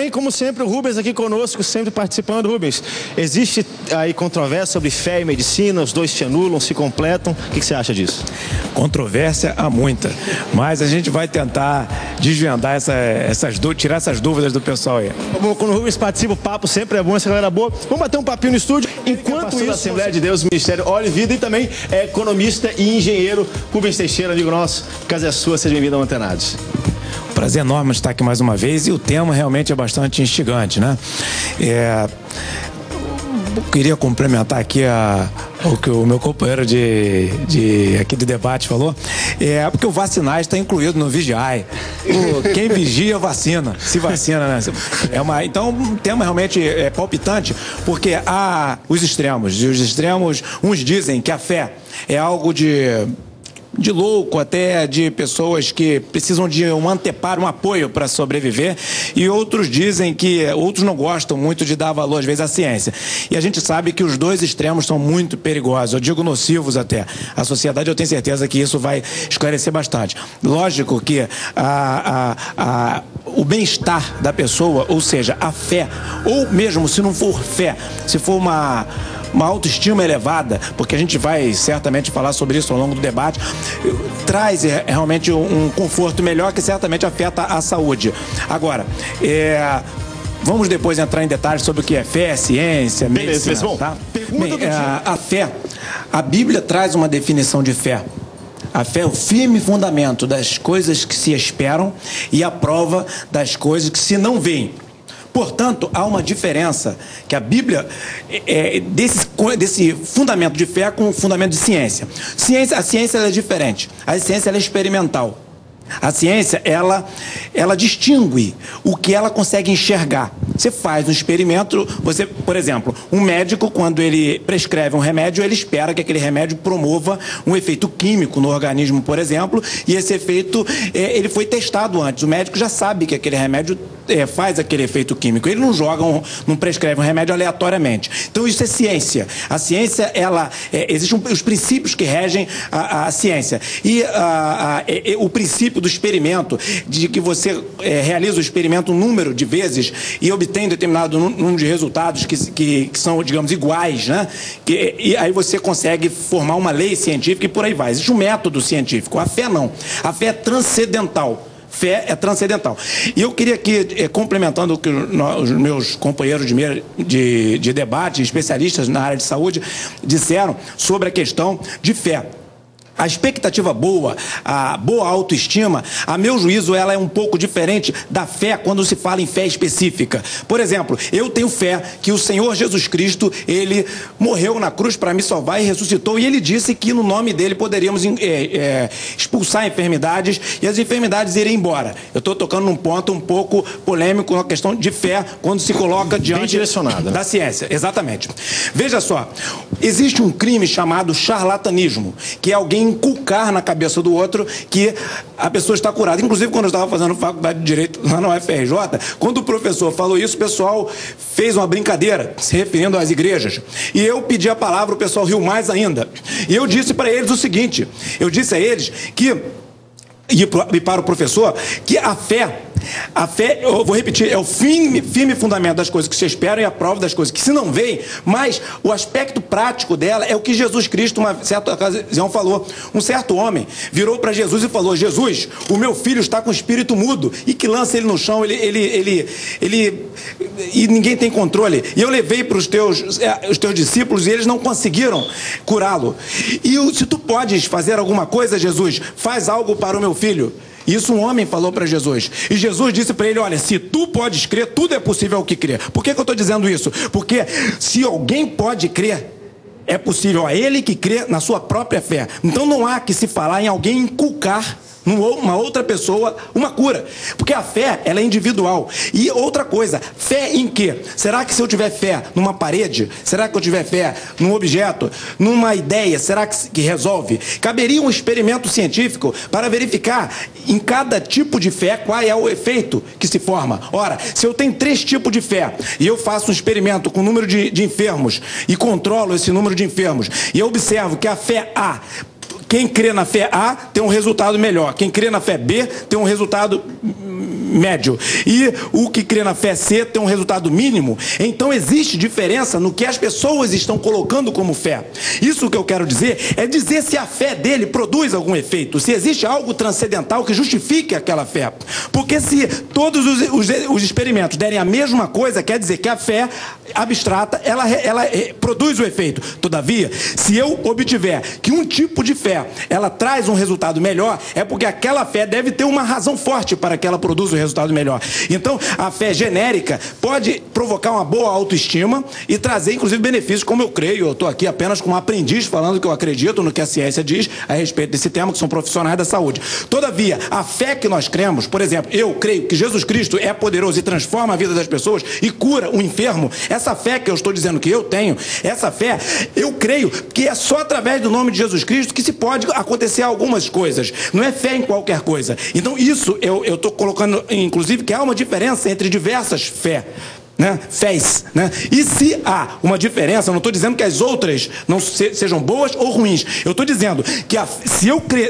E como sempre, o Rubens aqui conosco, sempre participando. Rubens, existe aí controvérsia sobre fé e medicina, os dois se anulam, se completam. O que você acha disso? Controvérsia há muita, mas a gente vai tentar desvendar tirar essas dúvidas do pessoal aí. Quando o Rubens participa, o papo sempre é bom, essa galera boa. Vamos bater um papinho no estúdio. Enquanto isso, Assembleia de Deus, Ministério Olho e Vida, e também é economista e engenheiro, Rubens Teixeira, amigo nosso. A casa é sua, seja bem-vindo ao Antenados. Prazer enorme estar aqui mais uma vez, e o tema realmente é bastante instigante, né? Eu queria complementar aqui o que o meu companheiro aqui de debate falou, porque o vacinar está incluído no vigiai. Quem vigia, vacina. Se vacina, né? Então, o tema realmente é palpitante, porque há os extremos. E os extremos, uns dizem que a fé é algo de louco, até de pessoas que precisam de um anteparo, um apoio para sobreviver, e outros dizem que outros não gostam muito de dar valor às vezes à ciência. E a gente sabe que os dois extremos são muito perigosos, eu digo nocivos até. A sociedade, eu tenho certeza que isso vai esclarecer bastante. Lógico que o bem-estar da pessoa, ou seja, a fé, ou mesmo se não for fé, se for uma autoestima elevada, porque a gente vai certamente falar sobre isso ao longo do debate, traz realmente um conforto melhor que certamente afeta a saúde. Agora, vamos depois entrar em detalhes sobre o que é fé, ciência, medicina. Beleza, tá? A fé, a Bíblia traz uma definição de fé. A fé é o firme fundamento das coisas que se esperam e a prova das coisas que se não veem. Portanto, há uma diferença que a Bíblia, desse fundamento de fé com o fundamento de ciência. A ciência ela é diferente, a ciência ela é experimental. A ciência, ela distingue o que ela consegue enxergar. Você faz um experimento, por exemplo, um médico, quando ele prescreve um remédio, ele espera que aquele remédio promova um efeito químico no organismo, por exemplo, e esse efeito, ele foi testado antes. O médico já sabe que aquele remédio faz aquele efeito químico. Ele não não prescreve um remédio aleatoriamente. Então, isso é ciência. A ciência, existem os princípios que regem a ciência. E o princípio do experimento, de que você realiza o experimento um número de vezes e obtém determinado número de resultados que são, digamos, iguais, né? E aí você consegue formar uma lei científica e por aí vai. Existe um método científico. A fé não. A fé é transcendental. Fé é transcendental. E eu queria aqui, complementando o que os meus companheiros de debate, especialistas na área de saúde, disseram sobre a questão de fé. A expectativa boa, a boa autoestima, a meu juízo, ela é um pouco diferente da fé quando se fala em fé específica. Por exemplo, eu tenho fé que o Senhor Jesus Cristo, ele morreu na cruz para me salvar e ressuscitou, e ele disse que no nome dele poderíamos expulsar enfermidades e as enfermidades irem embora. Eu estou tocando num ponto um pouco polêmico na questão de fé quando se coloca diante da ciência. Exatamente. Veja só, existe um crime chamado charlatanismo, que é alguém inculcar na cabeça do outro que a pessoa está curada. Inclusive, quando eu estava fazendo faculdade de Direito lá na UFRJ, quando o professor falou isso, o pessoal fez uma brincadeira, se referindo às igrejas. E eu pedi a palavra, o pessoal riu mais ainda. E eu disse para eles o seguinte, eu disse a eles que, e para o professor, que a fé, eu vou repetir, é o firme fundamento das coisas que se esperam e a prova das coisas que se não veem, mas o aspecto prático dela é o que Jesus Cristo, uma certa ocasião, falou. Um certo homem virou para Jesus e falou: Jesus, o meu filho está com o espírito mudo, e que lança ele no chão, e ninguém tem controle. E eu levei para os teus discípulos e eles não conseguiram curá-lo. E se tu podes fazer alguma coisa, Jesus, faz algo para o meu filho. Isso um homem falou para Jesus. E Jesus disse para ele: olha, se tu podes crer, tudo é possível ao que crer. Por que eu estou dizendo isso? Porque se alguém pode crer, é possível a ele que crê na sua própria fé. Então não há que se falar em alguém inculcar numa outra pessoa uma cura, porque a fé, ela é individual. E outra coisa, fé em quê? Será que se eu tiver fé numa parede, será que eu tiver fé num objeto, numa ideia, será que resolve? Caberia um experimento científico para verificar em cada tipo de fé qual é o efeito que se forma. Ora, se eu tenho 3 tipos de fé e eu faço um experimento com o número de enfermos e controlo esse número de enfermos, e eu observo que a fé A, quem crê na fé A tem um resultado melhor. Quem crê na fé B tem um resultado médio e o que crê na fé C tem um resultado mínimo, então existe diferença no que as pessoas estão colocando como fé. Isso que eu quero dizer é dizer se a fé dele produz algum efeito, se existe algo transcendental que justifique aquela fé. Porque se todos os experimentos derem a mesma coisa, quer dizer que a fé abstrata, ela produz o efeito. Todavia, se eu obtiver que um tipo de fé, ela traz um resultado melhor, é porque aquela fé deve ter uma razão forte para que ela produza um resultado melhor. Então, a fé genérica pode provocar uma boa autoestima e trazer, inclusive, benefícios, como eu creio. Eu estou aqui apenas como aprendiz falando que eu acredito no que a ciência diz a respeito desse tema, que são profissionais da saúde. Todavia, a fé que nós cremos, por exemplo, eu creio que Jesus Cristo é poderoso e transforma a vida das pessoas e cura o enfermo. Essa fé que eu estou dizendo que eu tenho, essa fé, eu creio que é só através do nome de Jesus Cristo que se pode acontecer algumas coisas. Não é fé em qualquer coisa. Então, isso eu estou colocando, inclusive, que há uma diferença entre diversas fé. Né? Fés, né? E se há uma diferença, eu não estou dizendo que as outras não sejam boas ou ruins, eu estou dizendo que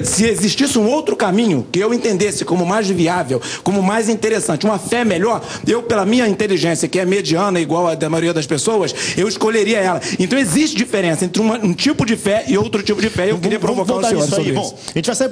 se existisse um outro caminho que eu entendesse como mais viável, como mais interessante, uma fé melhor, eu, pela minha inteligência, que é mediana igual a da maioria das pessoas, eu escolheria ela. Então existe diferença entre um tipo de fé e outro tipo de fé. Eu queria provocar o senhor sobre isso. Bom, a gente vai sair